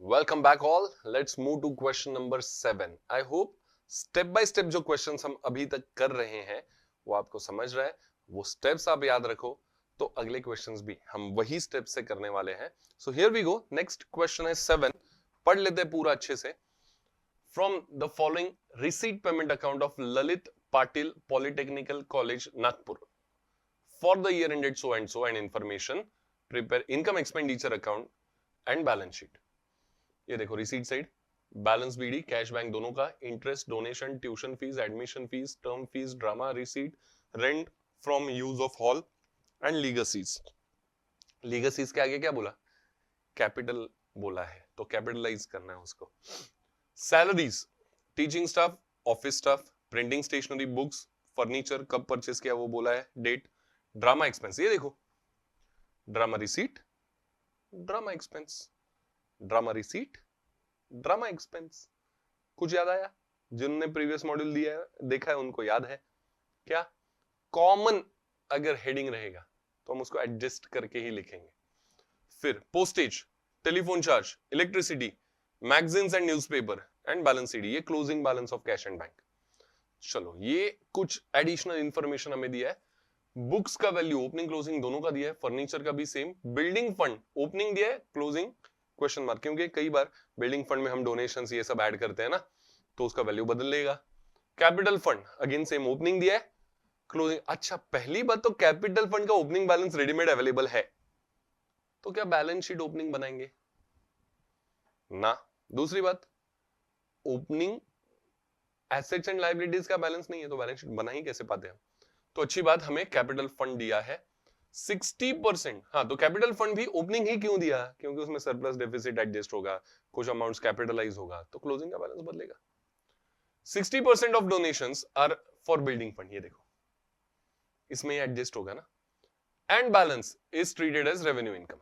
Welcome back all. Let's move to question number 7. I hope step by step जो questions हम अभी तक कर रहे हैं वो आपको समझ रहा है, वो स्टेप्स आप याद रखो तो अगले क्वेश्चंस भी हम वही स्टेप से करने वाले हैं. So here we go. Next question है 7. पढ़ लेते हैं पूरा अच्छे से. From the following receipt payment account of Lalit Patil polytechnical college Nagpur for the year ended so and information prepare income expenditure account and balance sheet. ये देखो receipt side, balance BD, cash bank दोनों का, interest, donation, tuition fees, admission fees, term fees, drama receipt, rent from use of hall and लीगसीज. लीगसीज के आगे क्या बोला? Capital बोला है, तो कैपिटलाइज करना है उसको. Salaries, teaching staff, office staff, printing stationery, books, furniture, कब परचेस किया वो बोला है, डेट. ड्रामा एक्सपेंस, ये देखो drama receipt, drama expense, drama receipt, drama expense. कुछ याद आया? जिन्होंने प्रीवियस मॉड्यूल दिया है, देखा है, उनको याद है क्या? कॉमन अगर हेडिंग रहेगा तो हम उसको एडजस्ट करके ही लिखेंगे. फिर postage, telephone charge, electricity, magazines and newspaper and balance sheet. ये closing balance of cash and bank. चलो, ये कुछ एडिशनल इंफॉर्मेशन हमें दिया है. बुक्स का वैल्यू ओपनिंग क्लोजिंग दोनों का दिया है, फर्नीचर का भी सेम. बिल्डिंग फंड ओपनिंग दिया है, क्लोजिंग क्वेश्चन मार्क, क्योंकि कई बार बिल्डिंग फंड में हम डोनेशंस ये सब ऐड करते हैं ना, तो उसका वैल्यू बदल लेगा. Capital fund again same, opening दिया है, क्लोजिंग. अच्छा, पहली बात तो कैपिटल फंड का ओपनिंग बैलेंस रेडीमेड अवेलेबल है, तो क्या बैलेंस शीट ओपनिंग बनाएंगे ना? दूसरी बात, ओपनिंग एसेट्स एंड लायबिलिटीज का बैलेंस नहीं है, तो बैलेंस शीट बना ही कैसे पाते हैं? तो अच्छी बात, हमें कैपिटल फंड दिया है 60%. हाँ, तो कैपिटल फंड भी ओपनिंग ही क्यों दिया? क्योंकि उसमें सरप्लस डेफिसिट एडजस्ट होगा, कुछ अमाउंट्स कैपिटलाइज होगा, तो क्लोजिंग का बैलेंस बदलेगा. 60% of donations are for building fund, ये देखो इसमें एडजस्ट होगा ना. And balance is treated as revenue income.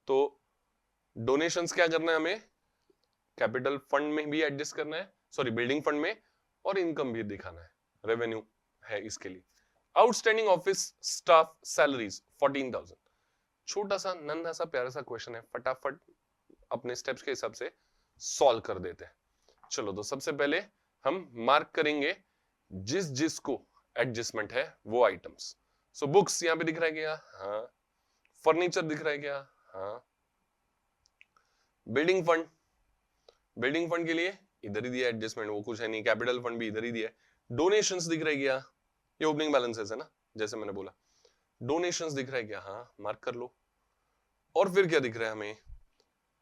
तो डोनेशंस क्या करना है हमें? कैपिटल फंड में भी एडजस्ट करना है, सॉरी बिल्डिंग फंड में, और इनकम भी दिखाना है, रेवेन्यू है इसके लिए. Outstanding office staff salaries 14,000. छोटा सा नन्हा सा प्यारा सा क्वेश्चन है, फटाफट अपने स्टेप्स के हिसाब से सॉल्व कर देते हैं. चलो, तो सबसे पहले हम मार्क करेंगे जिस जिसको एडजस्टमेंट है वो आइटम्स. सो बुक्स यहां पे दिख रहा है क्या? हाँ. फर्नीचर दिख रहा है क्या? हाँ. बिल्डिंग फंड, बिल्डिंग फंड के लिए इधर ही दिया एडजस्टमेंट, वो कुछ है नहीं. कैपिटल फंड भी इधर ही दिया. डोनेशंस दिख रहा है क्या? ये ओपनिंग बैलेंसेस है ना, जैसे मैंने बोला. डोनेशंस दिख रहा है क्या? हाँ, मार्क कर लो. और फिर क्या दिख रहा है हमें?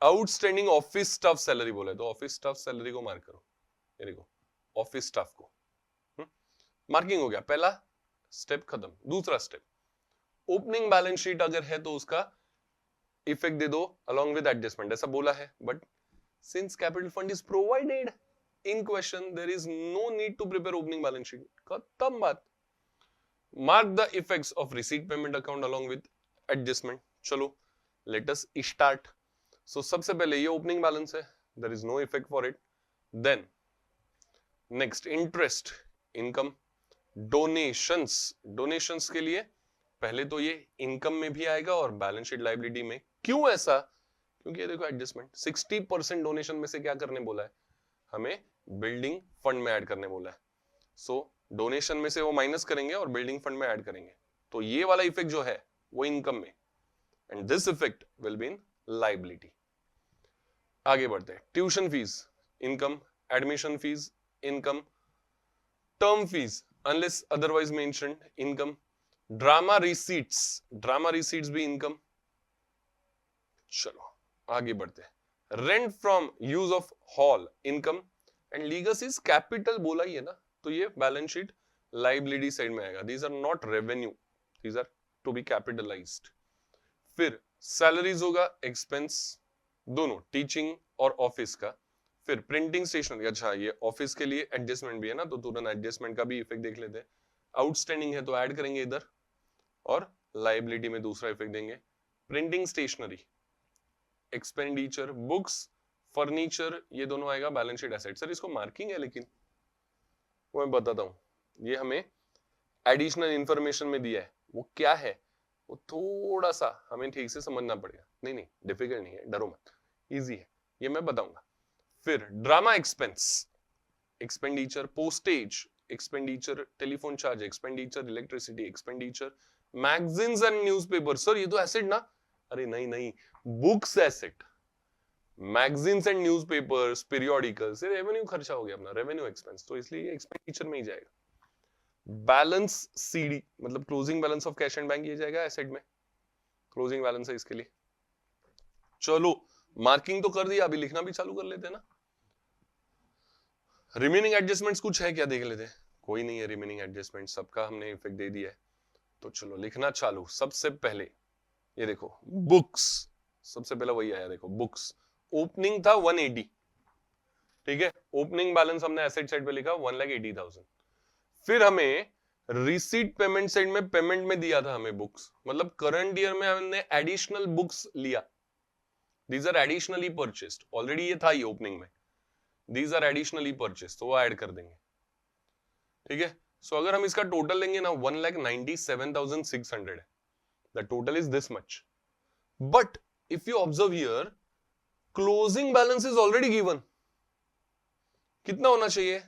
आउटस्टैंडिंग ऑफिस स्टाफ सैलरी बोला है, तो ऑफिस स्टाफ सैलरी को मार्क करो. ये देखो ऑफिस स्टाफ को मार्किंग हो गया. पहला स्टेप खत्म. दूसरा स्टेप, ओपनिंग बैलेंस शीट अगर है तो उसका इफेक्ट दे दो अलॉन्ग विद एडजस्टमेंट, ऐसा बोला है. But since capital fund is provided in question, there is no need to prepare opening balance sheet. खत्म बात. Mark the effects of receipt payment account along with adjustment. चलो, let us start. So सबसे पहले ये opening balance है, there is no effect for it. Then next, interest, income, donations. Donations के लिए पहले तो ये इनकम में भी आएगा और बैलेंस शीट लायबिलिटी में. क्यों ऐसा? क्योंकि ये देखो एडजस्टमेंट, 60% डोनेशन में से क्या करने बोला है हमें? बिल्डिंग फंड में ऐड करने बोला है. सो डोनेशन में से वो माइनस करेंगे और बिल्डिंग फंड में ऐड करेंगे, तो ये वाला इफेक्ट जो है वो इनकम में, and this effect will be in liability. आगे बढ़ते हैं. Tuition fee income, admission fee income, term fee unless otherwise mentioned income, drama receipts, drama receipts भी इनकम. चलो आगे बढ़ते हैं. Rent from use of hall income, and legacies capital बोला ही है ना, तो ये बैलेंस शीट लायबिलिटी साइड में आएगा. These are not revenue, these are to be capitalised. फिर सैलरीज होगा एक्सपेंस, दोनों टीचिंग और ऑफिस का. फिर प्रिंटिंग स्टेशनरी, अच्छा ये ऑफिस के लिए एडजस्टमेंट भी है ना, तो तुरंत एडजस्टमेंट का भी इफेक्ट देख लेते हैं. आउटस्टैंडिंग है तो ऐड करेंगे इधर, और लायबिलिटी में दूसरा इफेक्ट देंगे. Printing stationery, expenditure, books, furniture, ये दोनों आएगा बैलेंस शीट एसेट. सर इसको मार्किंग है, लेकिन वो मैं बताता हूं. ये हमें एडिशनल इंफॉर्मेशन में दिया है, वो क्या है वो थोड़ा सा हमें ठीक से समझना पड़ेगा. नहीं नहीं डिफिकल्ट नहीं है, डरो मत, इजी है. ये मैं बताऊंगा। फिर drama expense, expenditure postage, expenditure telephone charge, expenditure electricity, expenditure magazines and newspaper. Sir ये तो एसेट ना? अरे नहीं नहीं, books asset, magazines and newspapers, periodicals, ये रेवेन्यू खर्चा हो गया अपना, रेवेन्यू एक्सपेंस, तो इसलिए ये एक्सपेंडिचर में ही जाएगा। बैलेंस सीडी मतलब closing balance of cash and bank, ये जाएगा एसेट में, क्लोजिंग बैलेंस है इसके लिए। चलो मार्किंग तो कर दिया, अभी लिखना भी चालू कर लेते हैं ना। रिमेनिंग एडजस्टमेंट्स कुछ है क्या, देख लेते हैं। कोई नहीं है रिमेनिंग एडजस्टमेंट, सबका हमने इफेक्ट दे दिया है। तो चलो लिखना चालू। सबसे पहले ये देखो बुक्स, सबसे पहले वही आया, देखो बुक्स ओपनिंग था 180, ठीक है, ओपनिंग बैलेंस हमने एसेट साइड पे लिखा 1,80,000। फिर हमें रिसीट पेमेंट साइड में पेमेंट में दिया था हमें बुक्स, मतलब करंट ईयर में हमने एडिशनल बुक्स लिया, these are additionally purchased, already ये था ही ओपनिंग में, दीज आर एडिशनली परचेस्ड, तो वो ऐड कर देंगे, ठीक है। सो अगर हम इसका टोटल लेंगे ना 1,97,600 है, the total is this much, but if you observe here closing balance is already given, कितना होना चाहिए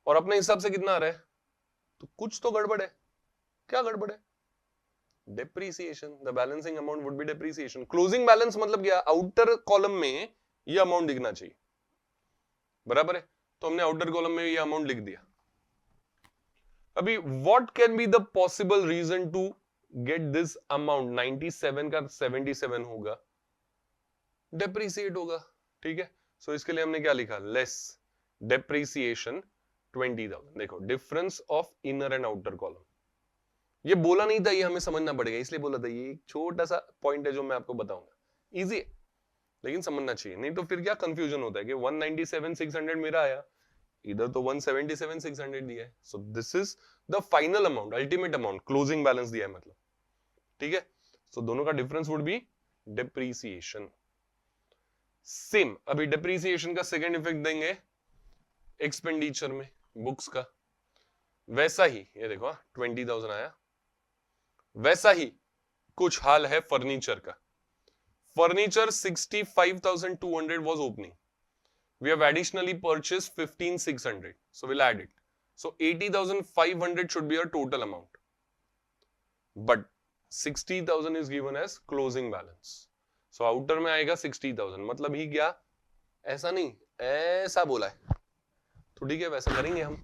और अपने हिसाब से कितना आ रहा है, तो कुछ तो गड़बड़ है। क्या गड़बड़ है? Depreciation, the balancing amount would be depreciation. Closing balance मतलब क्या, आउटर कॉलम में ये अमाउंट दिखना चाहिए, बराबर है, तो हमने आउटर कॉलम में ये अमाउंट लिख दिया। अभी what can be the possible reason to get this amount, 97 का 77 होगा, डेप्रीसिएट होगा, ठीक है। सो इसके लिए हमने क्या लिखा, लेस डेप्रीसिएशन 20,000। देखो difference of inner and outer column, ये बोला नहीं था, ये हमें समझना पड़ेगा, इसलिए बोला था, ये एक छोटा सा पॉइंट है जो मैं आपको बताऊंगा, इजी है लेकिन समझना चाहिए, नहीं तो फिर क्या कंफ्यूजन होता है कि 197,600 मेरा आया, इधर तो 177,600 दिया है, so this is the final amount, ultimate amount, closing balance दिया है मतलब, ठीक है। सो दोनों का difference would be depreciation. Same अभी डेप्रीसिएशन का सेकंड इफेक्ट देंगे एक्सपेंडिचर में बुक्स का, वैसा ही ये देखो 20,000 आया, वैसा ही कुछ हाल है फर्नीचर का। Furniture 65,200 was opening. We have additionally purchased 15,600. So we'll add it. So 80,500 should be our total amount. But 60,000 is given as closing balance. So outer में आएगा 60,000, मतलब ही क्या, ऐसा नहीं, ऐसा बोला है, तो ठीक है वैसा करेंगे हम,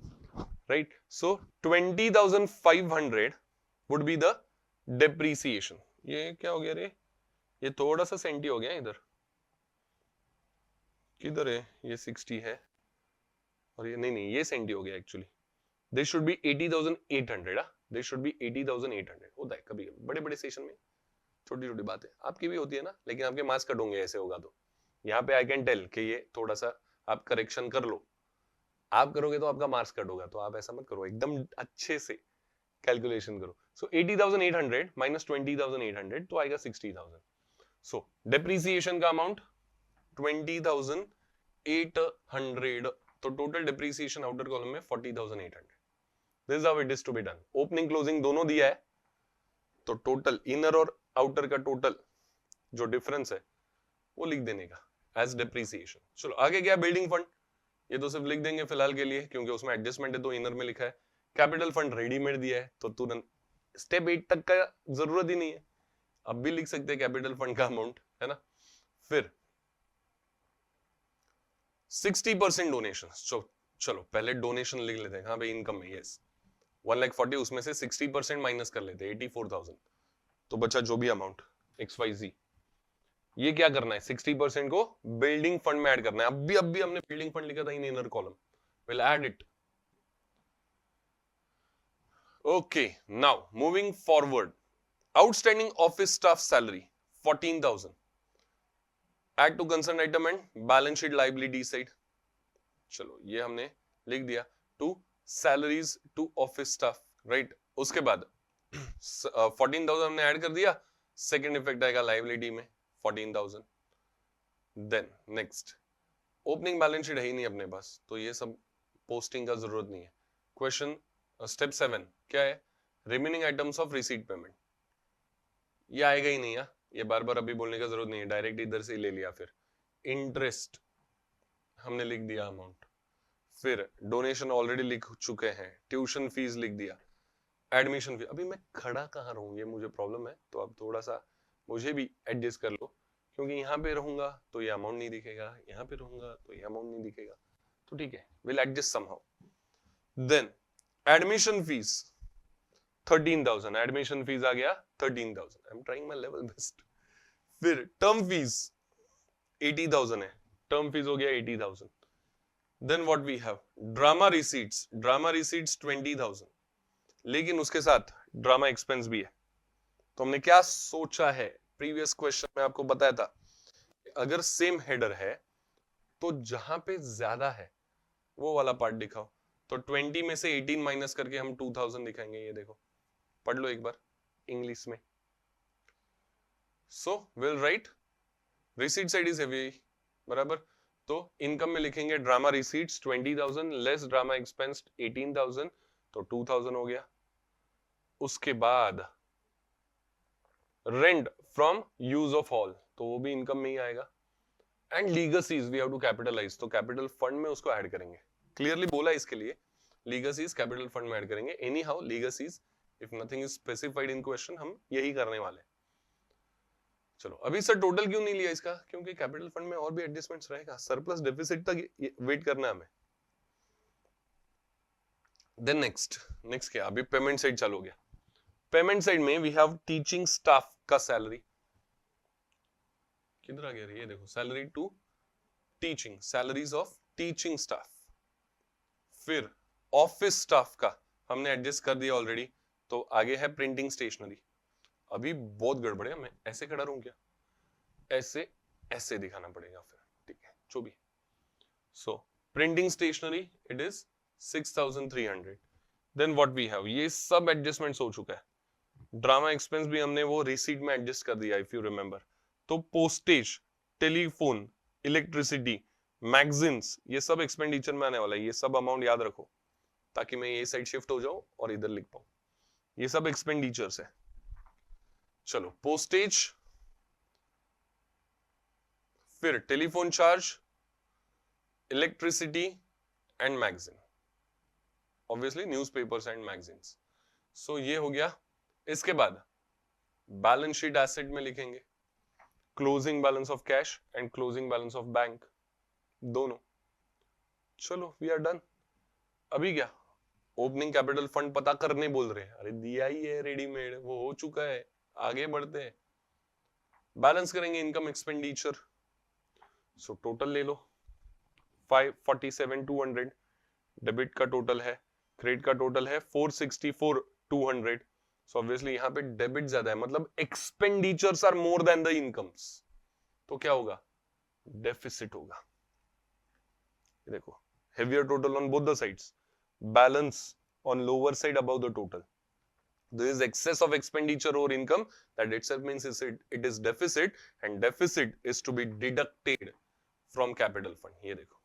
right? So 20,500 would be the depreciation. ये क्या हो गया रे, ये थोड़ा सा सेंटी हो गया इधर, किधर है ये 60 है और ये नहीं ये सेंटी हो गया actually, this should be 80,800, this should be 80,800। होता है कभी बड़े बड़े सेशन में छोटी छोटी बातें, आपकी भी होती है ना, लेकिन आपके मार्क्स कट होंगे ऐसे होगा तो। यहाँ पे आई कैन टेल कि ये थोड़ा सा आप करेक्शन कर लो, आप करोगे तो आपका मार्क्स कट होगा, तो आप ऐसा मत करो, एकदम अच्छे से कैलकुलेशन करो। सो 80,800 माइनस 20,800 तो आएगा 60,000। सो डेप्रीसिएशन का अमाउंट 20,800, तो टोटल डेप्रीसिएशन आउटर कॉलम में 40,800। This is how it is to be done. Opening closing दोनों दिया है, तो टोटल इनर और आउटर का टोटल जो डिफरेंस है वो लिख देने का एज डेप्रीसिएशन। चलो आगे क्या, बिल्डिंग फंड, ये तो सिर्फ लिख देंगे फिलहाल के लिए क्योंकि उसमें एडजस्टमेंट है तो इनर में लिखा है। कैपिटल फंड रेडीमेड दिया है तो तुरंत स्टेप 8 तक का जरूरत ही नहीं है, अब भी लिख सकते हैं कैपिटल फंड का अमाउंट, है ना। फिर 60% डोनेशन, चलो पहले डोनेशन लिख लेते हैं, हाँ भाई इनकम में, यस 1,40,000 उसमें से 60% माइनस कर लेते हैं 84,000, तो बचा जो भी अमाउंट XYZ, ये क्या करना है 60% को बिल्डिंग फंड में ऐड करना है। अभी हमने बिल्डिंग फंड लिखा था in inner column, will add it. Okay now moving forward, outstanding office staff salary 14,000, add to concern item and balance sheet liability side. चलो ये हमने लिख दिया to salaries to office staff, right. उसके बाद 14,000 हमने ऐड कर दिया, सेकंड इफेक्ट आएगा लायबिलिटी में 14,000। Then next opening balance sheet है ही नहीं अपने पास, तो ये सब पोस्टिंग का जरूरत नहीं है। क्वेश्चन स्टेप 7 क्या है, remaining items of receipt payment, ये आएगा ही नहीं यार, ये बार बार अभी बोलने का जरूरत नहीं है, डायरेक्ट इधर से ही ले लिया। फिर इंटरेस्ट हमने लिख दिया अमाउंट, फिर डोनेशन ऑलरेडी लिख चुके हैं, ट्यूशन फीस लिख दिया, एडमिशन फी। अभी मैं खड़ा कहाँ रहूं, ये मुझे प्रॉब्लम है, तो अब थोड़ा सा मुझे भी एडजस्ट कर लो, क्योंकि यहाँ पे रहूंगा तो ये अमाउंट नहीं दिखेगा, यहाँ पे रहूंगा तो ये अमाउंट नहीं दिखेगा, तो ठीक है, will adjust somehow. Then admission fee 13,000, admission fee आ गया 13,000, I am trying my level best. फिर टर्म फीस 80,000 है, टर्म फीस हो गया 80,000। Then what we have, drama receipts, drama receipts 20,000, लेकिन उसके साथ ड्रामा एक्सपेंस भी है। तो हमने क्या सोचा है, प्रीवियस क्वेश्चन में आपको बताया था, अगर सेम हेडर है तो जहां पे ज्यादा है वो वाला पार्ट दिखाओ। तो 20 में से 18 माइनस करके हम 2000 दिखाएंगे, ये देखो, पढ़ लो एक बार इंग्लिश में। So will write receipt side is heavy, बराबर। तो इनकम में लिखेंगे drama receipts 20,000 less drama expense 18,000, तो 2000 हो गया। उसके बाद rent from use of hall, तो वो भी इनकम में ही आएगा। And legacies we have to capitalise, तो कैपिटल फंड में उसको ऐड करेंगे, क्लियरली बोला इसके लिए, लीगसीज कैपिटल फंड में ऐड करेंगे। Anyhow legacies, if nothing is specified in question, हम यही करने वाले। चलो अभी सर टोटल क्यों नहीं लिया इसका, क्योंकि कैपिटल फंड में और भी एडजस्टमेंट्स रहेगा, सरप्लस डेफिसिट तक वेट करना है हमें। देन नेक्स्ट क्या, अभी पेमेंट साइड चालू हो गया। पेमेंट साइड में वी हैव टीचिंग स्टाफ का सैलरी, किधर आ गया ये देखो, salary to teaching, salaries of teaching staff. फिर ऑफिस स्टाफ का हमने एडजस्ट कर दिया ऑलरेडी, तो आगे है प्रिंटिंग स्टेशनरी। अभी बहुत गड़बड़ है, मैं ऐसे खड़ा रहूं क्या, ऐसे ऐसे दिखाना पड़ेगा फिर, ठीक है जो भी। So printing stationery it is 6,300। Then what we have, ये सब एडजस्टमेंट्स हो चुका है। ड्रामा एक्सपेंस भी हमने वो रिसीट में एडजस्ट कर दिया इफ यू रिमेंबर। तो पोस्टेज, टेलीफोन, इलेक्ट्रिसिटी, मैगजीन्स, ये सब एक्सपेंडिचर में आने वाला है, ये सब अमाउंट याद रखो ताकि मैं ये साइड शिफ्ट हो जाऊं और इधर लिख पाऊं। ये सब एक्सपेंडिचर्स है। चलो पोस्टेज, फिर telephone charge, electricity and magazine, obviously newspapers and magazines. So ये हो गया। इसके बाद बैलेंस शीट एसेट में लिखेंगे closing balance of cash and closing balance of bank, दोनों। चलो वी आर डन। अभी क्या, ओपनिंग कैपिटल फंड पता करने बोल रहे हैं, अरे दिया ही है रेडीमेड, वो हो चुका है, आगे बढ़ते हैं। बैलेंस करेंगे इनकम एक्सपेंडिचर। सो टोटल ले लो 547,200, डेबिट का टोटल है, क्रेडिट का टोटल है 464,200। सो ऑब्वियसली यहाँ पे डेबिट ज्यादा है, मतलब expenditures are more than the incomes, तो क्या होगा, डेफिसिट होगा। देखो heavier total on both the sides, balance on lower side above the total. There is excess of expenditure or income, that itself means it is deficit, and deficit is to be deducted from capital fund. ये देखो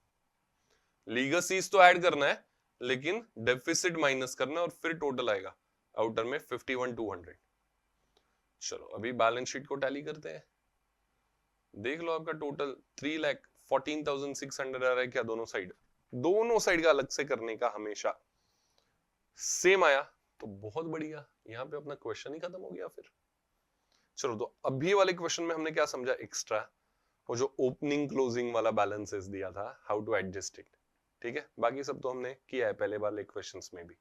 legacies तो add करना है, लेकिन deficit minus करना और फिर total आएगा आउटर में 51,200। चलो अभी बैलेंस शीट को टैली करते हैं। देख लो आपका टोटल 3,14,600 आ रहा है क्या, दोनों साइड का अलग से करने का हमेशा सेम आया तो बहुत बढ़िया, यहाँ पे अपना क्वेश्चन ही खत्म हो गया फिर। चलो तो अभी वाले क्वेश्चन में हमने क्या समझा एक्स्ट्रा, वो जो ओपनिंग क्लोजिंग वाला बैलेंसेस दिया था, हाउ टू एडजस्ट इट, ठीक है। बाकी सब तो हमने किया है पहले वाले क्वेश्चंस में भी।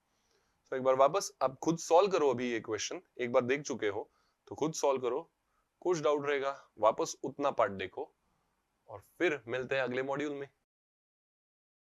तो एक बार वापस आप खुद सॉल्व करो, अभी ये क्वेश्चन एक बार देख चुके हो तो खुद सॉल्व करो, कुछ डाउट रहेगा वापस उतना पार्ट देखो, और फिर मिलते हैं अगले मॉड्यूल में।